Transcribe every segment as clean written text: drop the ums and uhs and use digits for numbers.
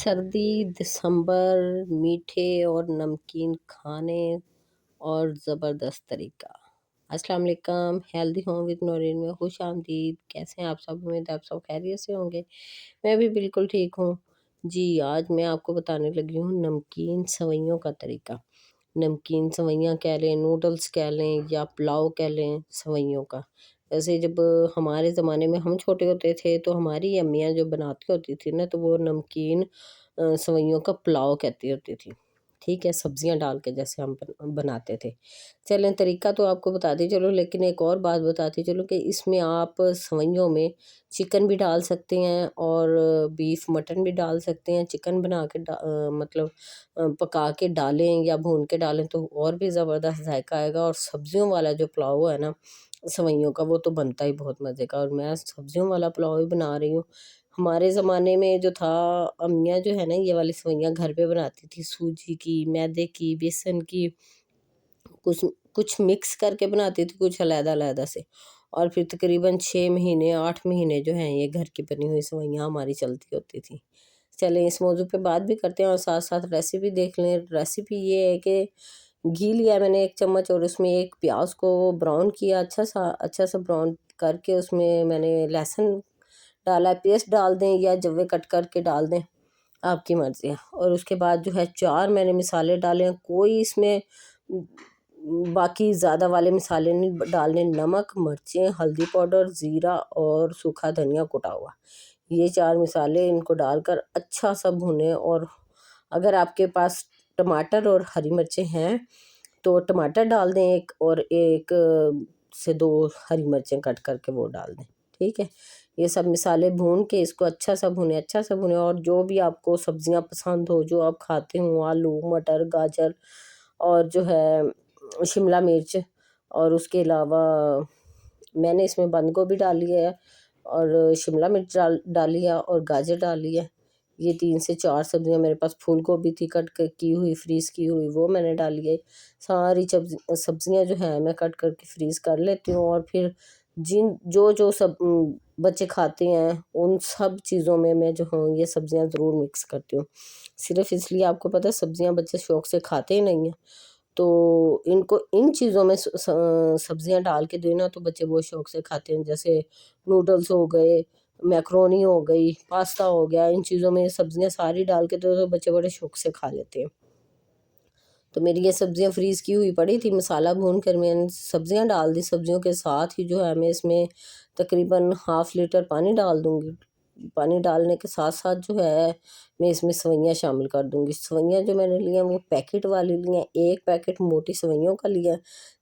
सर्दी, दिसंबर, मीठे और नमकीन खाने और ज़बरदस्त तरीका। अस्सलाम वालेकुम, हेल्दी होम विद नौरीन में खुश आमदीद। कैसे हैं आप सब? उम्मीद है आप सब खैरियत से होंगे। मैं भी बिल्कुल ठीक हूँ। जी, आज मैं आपको बताने लगी हूँ नमकीन सेवइयों का तरीका। नमकीन सेवइयाँ कह लें, नूडल्स कह लें या पुलाव कह लें सेवइयों का। वैसे जब हमारे ज़माने में हम छोटे होते थे तो हमारी अम्मियाँ जो बनाती होती थी ना तो वो नमकीन सेवइयों का पुलाव कहती होती थी। ठीक है, सब्जियां डाल के जैसे हम बनाते थे। चलें, तरीका तो आपको बताती चलो, लेकिन एक और बात बताती चलो कि इसमें आप सेवइयों में चिकन भी डाल सकते हैं और बीफ मटन भी डाल सकते हैं। चिकन बना के मतलब पका के डालें या भून के डालें तो और भी ज़बरदस्त जायका आएगा। और सब्जियों वाला जो पुलाव है ना सेवइयों का, वो तो बनता ही बहुत मज़े का। और मैं सब्जियों वाला पुलाव ही बना रही हूँ। हमारे ज़माने में जो था, अम्मियाँ जो है ना ये वाली सेवइयाँ घर पे बनाती थी, सूजी की, मैदे की, बेसन की, कुछ कुछ मिक्स करके बनाती थी, कुछ अलग-अलग से। और फिर तकरीबन 6 महीने 8 महीने जो हैं ये घर की बनी हुई सेवइयाँ हमारी चलती होती थी। चलें, इस मौजू पे बात भी करते हैं और साथ-साथ रेसिपी देख लें। रेसिपी ये है कि घी लिया मैंने 1 चम्मच और उसमें एक प्याज़ को ब्राउन किया, अच्छा सा ब्राउन करके उसमें मैंने लहसुन डाला है। पेस्ट डाल दें या जवे कट करके डाल दें, आपकी मर्ज़ी है। और उसके बाद जो है 4 मैंने मसाले डाले हैं। कोई इसमें बाकी ज़्यादा वाले मसाले नहीं डालने। नमक, मिर्चें, हल्दी पाउडर, ज़ीरा और सूखा धनिया कुटा हुआ। ये 4 मसाले इनको डालकर अच्छा सा भूनें। और अगर आपके पास टमाटर और हरी मिर्चें हैं तो टमाटर डाल दें 1 और 1 से 2 हरी मिर्चें कट करके वो डाल दें। ठीक है, ये सब मसाले भून के इसको अच्छा सा भुने। और जो भी आपको सब्जियां पसंद हो, जो आप खाते हो, आलू, मटर, गाजर और जो है शिमला मिर्च, और उसके अलावा मैंने इसमें बंद गोभी डाली है और शिमला मिर्च डाली है और गाजर डाली है। ये 3 से 4 सब्जियां, मेरे पास फूल गोभी थी कट की हुई, फ्रीज़ की हुई, वो मैंने डाली है। सारी सब्जियां जो है मैं कट करके फ्रीज़ कर लेती हूँ। और फिर जिन जो जो सब बच्चे खाते हैं उन सब चीज़ों में मैं जो हूँ ये सब्जियां ज़रूर मिक्स करती हूँ। सिर्फ इसलिए, आपको पता है सब्जियां बच्चे शौक से खाते ही नहीं हैं, तो इनको इन चीज़ों में सब्जियां डाल के देना तो बच्चे बहुत शौक से खाते हैं। जैसे नूडल्स हो गए, मैक्रोनी हो गई, पास्ता हो गया, इन चीज़ों में सब्जियां सारी डाल के दो तो बच्चे बड़े शौक से खा लेते हैं। तो मेरी ये सब्जियां फ्रीज़ की हुई पड़ी थी, मसाला भून कर मैंने सब्जियां डाल दी। सब्जियों के साथ ही जो है मैं इसमें तकरीबन ½ लीटर पानी डाल दूँगी। पानी डालने के साथ-साथ जो है मैं इसमें सेवइयाँ शामिल कर दूँगी। सेवइयाँ जो मैंने ली हैं वो पैकेट वाली ली हैं। 1 पैकेट मोटी सेवइयों का लिया,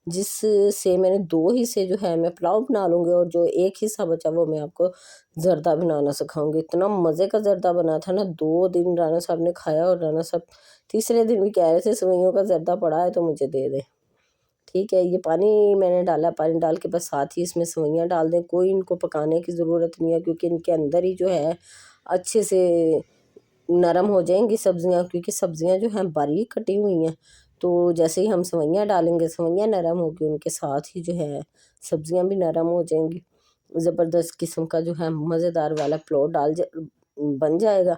जिससे मैंने 2 हिस्से जो है मैं पुलाव बना लूँगी और जो 1 हिस्सा बचा वो मैं आपको ज़र्दा बनाना सिखाऊँगी। इतना मज़े का ज़र्दा बना था ना, 2 दिन राना साहब ने खाया और राना साहब तीसरे दिन भी कह रहे थे सेवइयों का ज़र्दा पड़ा है तो मुझे दे दें। ठीक है, ये पानी मैंने डाला, पानी डाल के बस साथ ही इसमें सेवइयाँ डाल दें। कोई इनको पकाने की ज़रूरत नहीं है क्योंकि इनके अंदर ही जो है अच्छे से नरम हो जाएँगी सब्जियाँ, क्योंकि सब्जियाँ जो हैं बारीक कटी हुई हैं। तो जैसे ही हम सेवइयाँ डालेंगे, सेवइयाँ नरम होगी, उनके साथ ही जो है सब्जियाँ भी नरम हो जाएँगी। ज़बरदस्त किस्म का जो है मज़ेदार वाला पुलाव बन जाएगा।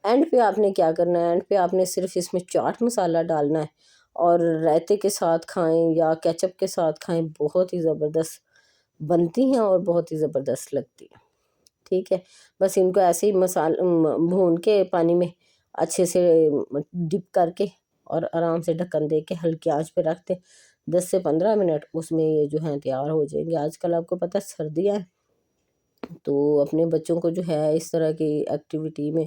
एंड पे आपने क्या करना है, एंड पे आपने सिर्फ इसमें चाट मसाला डालना है और रायते के साथ खाएं या केचप के साथ खाएं, बहुत ही ज़बरदस्त बनती हैं और बहुत ही ज़बरदस्त लगती हैं। ठीक है, बस इनको ऐसे ही भून के पानी में अच्छे से डिप करके और आराम से ढक्कन दे के हल्की आंच पे रख दें। 10 से 15 मिनट उसमें ये जो हैं तैयार हो जाएंगे। आजकल आपको पता है सर्दियाँ हैं, तो अपने बच्चों को जो है इस तरह की एक्टिविटी में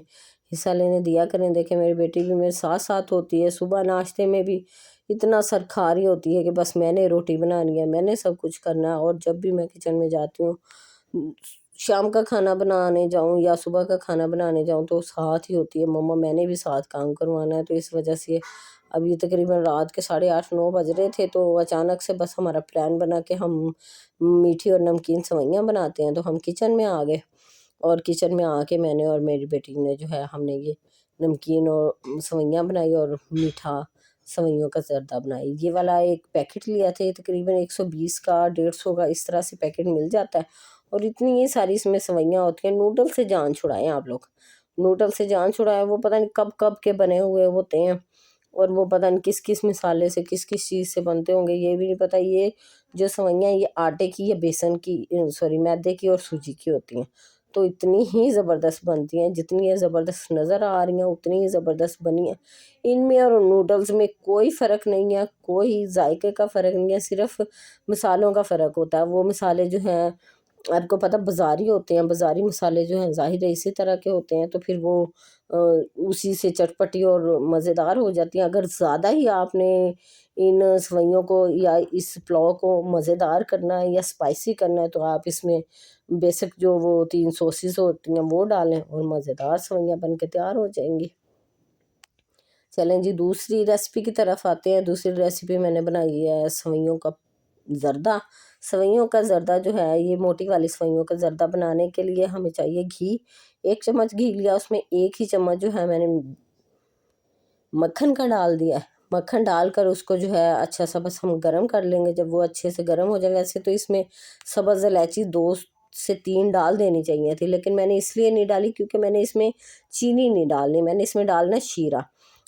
हिस्सा लेने दिया करें। देखें, मेरी बेटी भी मेरे साथ साथ होती है। सुबह नाश्ते में भी इतना सर खा रही होती है कि बस मैंने रोटी बनानी है, मैंने सब कुछ करना है। और जब भी मैं किचन में जाती हूँ, शाम का खाना बनाने जाऊँ या सुबह का खाना बनाने जाऊँ तो साथ ही होती है, मम्मा मैंने भी साथ काम करवाना है। तो इस वजह से अब ये तकरीबन रात के 8:30-9 बज रहे थे तो अचानक से बस हमारा प्लान बना कि हम मीठी और नमकीन सेवइयाँ बनाते हैं। तो हम किचन में आ गए और किचन में आके मैंने और मेरी बेटी ने जो है हमने ये नमकीन और सेवइयाँ बनाई और मीठा सेवइयों का ज़र्दा बनाई। ये वाला एक पैकेट लिया था, ये तकरीबन 120 का 150 का इस तरह से पैकेट मिल जाता है। और इतनी ये सारी इसमें सेवइयाँ होती हैं, नूडल्स से जान छुड़ाएं आप लोग। नूडल से जान छुड़ाया, वो पता नहीं कब कब के बने हुए होते हैं, और वो पता नहीं किस किस मसाले से किस किस चीज़ से बनते होंगे, ये भी नहीं पता। ये जो सेवइयाँ ये आटे की या बेसन की, सॉरी मैदे की और सूजी की होती हैं, तो इतनी ही ज़बरदस्त बनती हैं, जितनी ये ज़बरदस्त नज़र आ रही हैं उतनी ही ज़बरदस्त बनी हैं। इनमें और नूडल्स में कोई फ़र्क नहीं है, कोई जायके का फ़र्क नहीं है, सिर्फ़ मसालों का फ़र्क होता है। वो मसाले जो हैं आपको पता बाज़ारी होते हैं, बाज़ारी मसाले जो हैं ज़ाहिर है इसी तरह के होते हैं, तो फिर वो अ, उसी से चटपटी और मज़ेदार हो जाती हैं। अगर ज़्यादा ही आपने इन सेवइयों को या इस पुलाव को मज़ेदार करना है या स्पाइसी करना है, तो आप इसमें बेसिक जो वो 3 सॉसेस होती हैं वो डालें और मज़ेदार सेवइयाँ बन के तैयार हो जाएँगी। चलें जी, दूसरी रेसिपी की तरफ आते हैं। दूसरी रेसिपी मैंने बनाई है सेवइयों का ज़र्दा। सेवइयों का ज़र्दा जो है, ये मोटी वाली सेवइयों का ज़र्दा बनाने के लिए हमें चाहिए घी। 1 चम्मच घी लिया, उसमें 1 ही चम्मच जो है मैंने मक्खन का डाल दिया है। मक्खन डालकर उसको जो है अच्छा सा बस हम गरम कर लेंगे। जब वो अच्छे से गरम हो जाए, वैसे तो इसमें सब्ज़ इलायची 2 से 3 डाल देनी चाहिए थी, लेकिन मैंने इसलिए नहीं डाली क्योंकि मैंने इसमें चीनी नहीं डालनी, मैंने इसमें डालना है शीरा।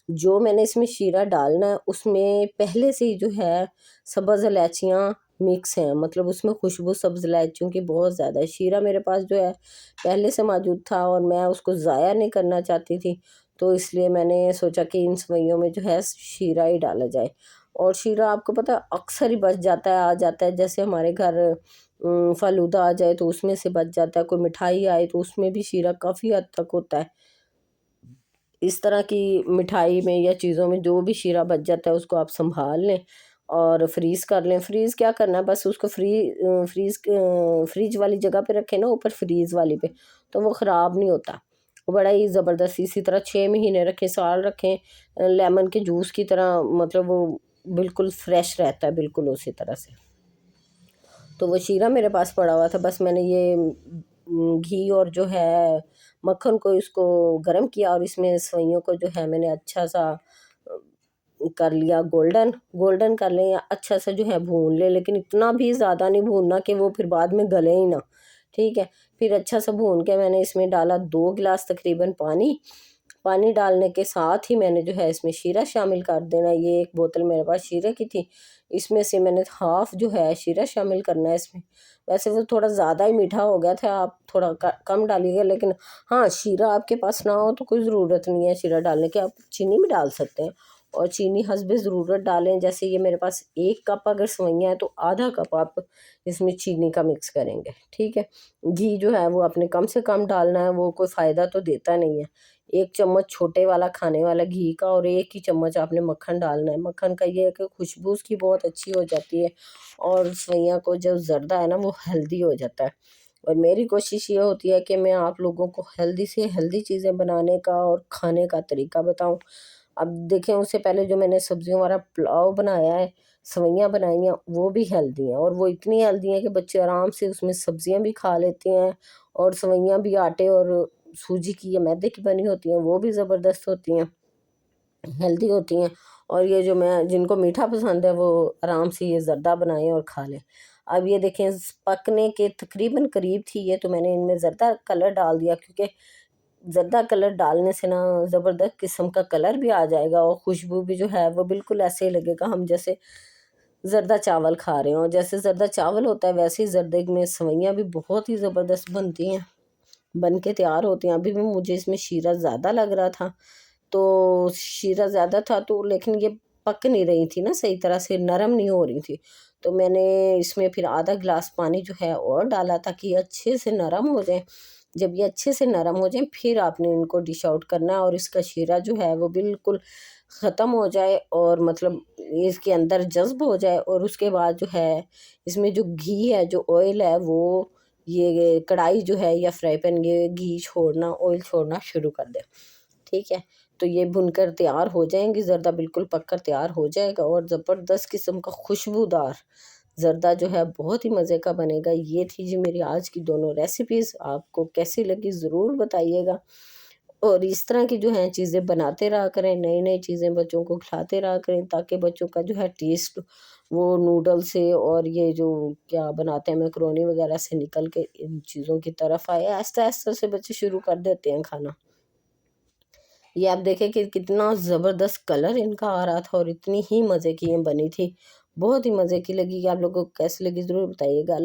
जो मैंने इसमें शीरा डालना है उसमें पहले से ही जो है सब्ज़ इलायचियाँ मिक्स हैं, मतलब उसमें खुशबू सब्ज़ इलायचियों की बहुत ज़्यादा है। शीरा मेरे पास जो है पहले से मौजूद था और मैं उसको ज़ाया नहीं करना चाहती थी, तो इसलिए मैंने सोचा कि इन सेवइयों में जो है शीरा ही डाला जाए। और शीरा आपको पता है अक्सर ही बच जाता है, आ जाता है, जैसे हमारे घर फ़ालूदा आ जाए तो उसमें से बच जाता है, कोई मिठाई आए तो उसमें भी शीरा काफ़ी हद तक होता है। इस तरह की मिठाई में या चीज़ों में जो भी शीरा बच जाता है उसको आप सँभाल लें और फ्रीज़ कर लें। फ्रीज़ क्या करना है, बस उसको फ्रिज वाली जगह पे रखें ना, ऊपर फ्रीज़ वाली पे, तो वो ख़राब नहीं होता। वो बड़ा ही ज़बरदस्त, इसी तरह 6 महीने रखें, साल रखें, लेमन के जूस की तरह, मतलब वो बिल्कुल फ्रेश रहता है, बिल्कुल उसी तरह से। तो वो शीरा मेरे पास पड़ा हुआ था, बस मैंने ये घी और जो है मक्खन को इसको गरम किया और इसमें सेवइयों को जो है मैंने अच्छा सा कर लिया, गोल्डन गोल्डन कर लें या अच्छा सा जो है भून लें, लेकिन इतना भी ज़्यादा नहीं भूनना कि वो फिर बाद में गले ही ना, ठीक है। फिर अच्छा सा भून के मैंने इसमें डाला 2 गिलास तकरीबन पानी। पानी डालने के साथ ही मैंने जो है इसमें शीरा शामिल कर देना। ये 1 बोतल मेरे पास शीरे की थी, इसमें से मैंने हाफ़ जो है शीरा शामिल करना है इसमें। वैसे वो थोड़ा ज़्यादा ही मीठा हो गया था, आप थोड़ा क कम डालिएगा, लेकिन हाँ, शीरा आपके पास ना हो तो कोई ज़रूरत नहीं है शीरा डालने की, आप चीनी भी डाल सकते हैं और चीनी हस्बे ज़रूरत डालें। जैसे ये मेरे पास 1 कप अगर सेवइयाँ हैं तो आधा कप आप इसमें चीनी का मिक्स करेंगे, ठीक है। घी जो है वो आपने कम से कम डालना है, वो कोई फ़ायदा तो देता नहीं है। 1 चम्मच छोटे वाला खाने वाला घी का और 1 ही चम्मच आपने मक्खन डालना है। मक्खन का ये है कि खुशबू उसकी बहुत अच्छी हो जाती है और सेवइयाँ को जो ज़र्दा है ना वो हेल्दी हो जाता है। और मेरी कोशिश ये होती है कि मैं आप लोगों को हेल्दी से हेल्दी चीज़ें बनाने का और खाने का तरीका बताऊँ। अब देखें, उससे पहले जो मैंने सब्जियों वाला पुलाव बनाया है, सेवइयाँ बनाई हैं, वो भी हेल्दी हैं और वो इतनी हेल्दी हैं कि बच्चे आराम से उसमें सब्जियाँ भी खा लेते हैं और सेवइयाँ भी आटे और सूजी की या मैदे की बनी होती हैं, वो भी ज़बरदस्त होती हैं, हेल्दी होती हैं। और ये जो मैं जिनको मीठा पसंद है वो आराम से ये ज़र्दा बनाएँ और खा लें। अब ये देखें पकने के तकरीबन करीब थी ये, तो मैंने इनमें ज़र्दा कलर डाल दिया, क्योंकि ज़र्दा कलर डालने से ना ज़बरदस्त किस्म का कलर भी आ जाएगा और खुशबू भी जो है वो बिल्कुल ऐसे ही लगेगा हम जैसे ज़र्दा चावल खा रहे हों। जैसे ज़र्दा चावल होता है वैसे ही ज़र्दे में सेवइयाँ भी बहुत ही ज़बरदस्त बनती हैं, बन के तैयार होती हैं। अभी भी मुझे इसमें शीरा ज़्यादा लग रहा था, तो शीरा ज़्यादा था तो, लेकिन ये पक नहीं रही थी ना सही तरह से, नरम नहीं हो रही थी। तो मैंने इसमें फिर आधा गिलास पानी जो है और डाला ताकि ये अच्छे से नरम हो जाए। जब ये अच्छे से नरम हो जाएँ फिर आपने इनको डिश आउट करना है और इसका शीरा जो है वो बिल्कुल ख़त्म हो जाए और मतलब इसके अंदर जज़्ब हो जाए, और उसके बाद जो है इसमें जो घी है, जो ऑयल है, वो ये कढ़ाई जो है या फ्राई पैन ये घी छोड़ना, ऑयल छोड़ना शुरू कर दे, ठीक है। तो ये भुनकर तैयार हो जाएँगी, ज़र्दा बिल्कुल पक कर तैयार हो जाएगा और ज़बरदस्त किस्म का खुशबूदार ज़र्दा जो है बहुत ही मज़े का बनेगा। ये थी जी मेरी आज की दोनों रेसिपीज़, आपको कैसी लगी ज़रूर बताइएगा। और इस तरह की जो हैं चीज़ें बनाते रहा करें, नई-नई चीज़ें बच्चों को खिलाते रहा करें, ताकि बच्चों का जो है टेस्ट वो नूडल से और ये जो क्या बनाते हैं मैकरोनी वग़ैरह से निकल के इन चीज़ों की तरफ आए। आहिस्ता-आहिस्ता से बच्चे शुरू कर देते हैं खाना। ये आप देखें कि कितना ज़बरदस्त कलर इनका आ रहा था और इतनी ही मज़े की ये बनी थी। बहुत ही मज़े की लगी। आप लोगों को कैसी लगी ज़रूर बताइएगा।